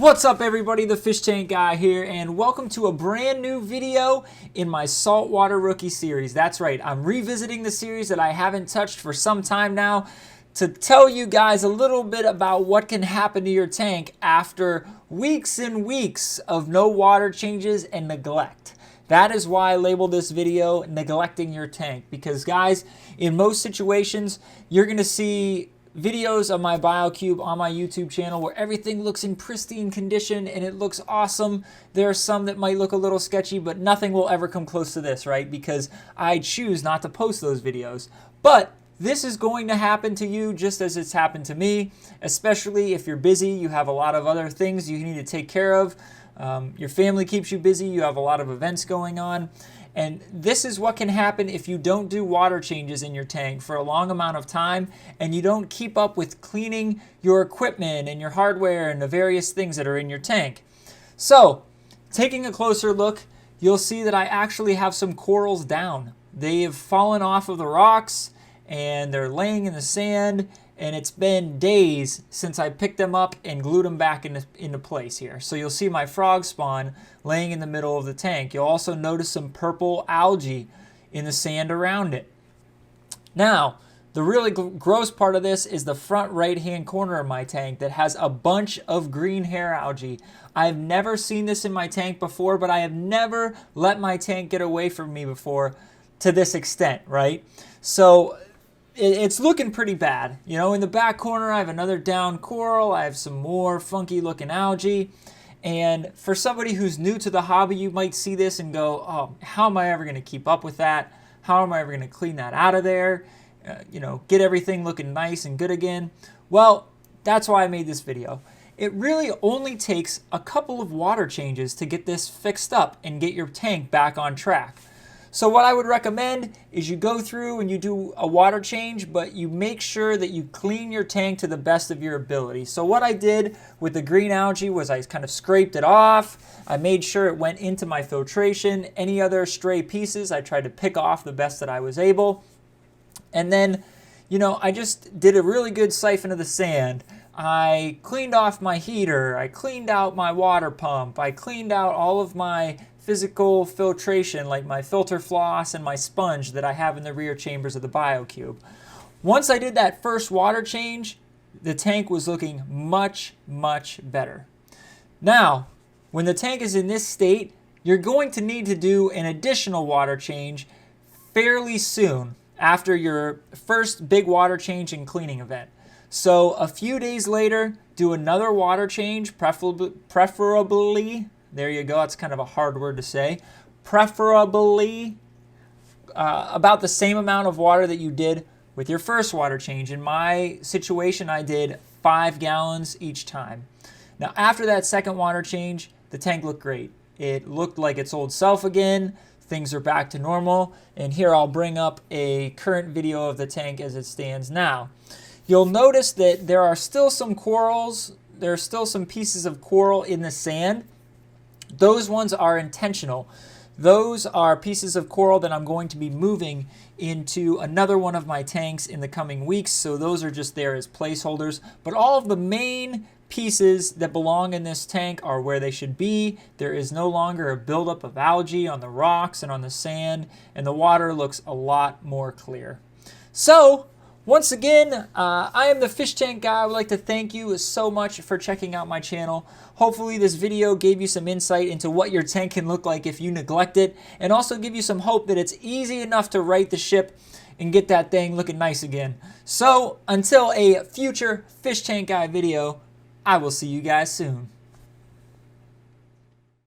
What's up everybody, the Fish Tank Guy here, and welcome to a brand new video in my Saltwater Rookie series. That's right, I'm revisiting the series that I haven't touched for some time now to tell you guys a little bit about what can happen to your tank after weeks and weeks of no water changes and neglect. That is why I labeled this video Neglecting Your Tank, because guys, in most situations, you're going to see videos of my Biocube on my YouTube channel where everything looks in pristine condition and it looks awesome. There are some that might look a little sketchy, but nothing will ever come close to this, right? Because I choose not to post those videos. But this is going to happen to you just as it's happened to me, especially if you're busy, you have a lot of other things you need to take care of. Your family keeps you busy, you have a lot of events going on. And this is what can happen if you don't do water changes in your tank for a long amount of time and you don't keep up with cleaning your equipment and your hardware and the various things that are in your tank. So, taking a closer look, you'll see that I actually have some corals down. They have fallen off of the rocks and they're laying in the sand, and it's been days since I picked them up and glued them back into place here. So you'll see my frog spawn laying in the middle of the tank. You'll also notice some purple algae in the sand around it. Now, the really gross part of this is the front right-hand corner of my tank that has a bunch of green hair algae. I've never seen this in my tank before, but I have never let my tank get away from me before to this extent, right? So it's looking pretty bad. You know, in the back corner, I have another down coral. I have some more funky looking algae. And for somebody who's new to the hobby, you might see this and go, oh, how am I ever going to keep up with that? How am I ever going to clean that out of there? You know, get everything looking nice and good again. Well, that's why I made this video. It really only takes a couple of water changes to get this fixed up and get your tank back on track. So what I would recommend is you go through and you do a water change, but you make sure that you clean your tank to the best of your ability. So what I did with the green algae was I kind of scraped it off. I made sure it went into my filtration. Any other stray pieces, I tried to pick off the best that I was able. And then, you know, I just did a really good siphon of the sand. I cleaned off my heater. I cleaned out my water pump. I cleaned out all of my physical filtration, like my filter floss and my sponge that I have in the rear chambers of the Biocube. Once I did that first water change, the tank was looking much, much better. Now, when the tank is in this state, you're going to need to do an additional water change fairly soon after your first big water change and cleaning event. So a few days later, do another water change, preferably, there you go, it's kind of a hard word to say, preferably about the same amount of water that you did with your first water change. In my situation, I did 5 gallons each time. Now, after that second water change, the tank looked great. It looked like its old self again. Things are back to normal. And here I'll bring up a current video of the tank as it stands now. You'll notice that there are still some corals. There are still some pieces of coral in the sand. Those ones are intentional. Those are pieces of coral that I'm going to be moving into another one of my tanks in the coming weeks. So those are just there as placeholders. But all of the main pieces that belong in this tank are where they should be. There is no longer a buildup of algae on the rocks and on the sand, and the water looks a lot more clear. So, once again, I am the Fish Tank Guy. I would like to thank you so much for checking out my channel. Hopefully this video gave you some insight into what your tank can look like if you neglect it, and also give you some hope that it's easy enough to right the ship and get that thing looking nice again. So until a future Fish Tank Guy video, I will see you guys soon.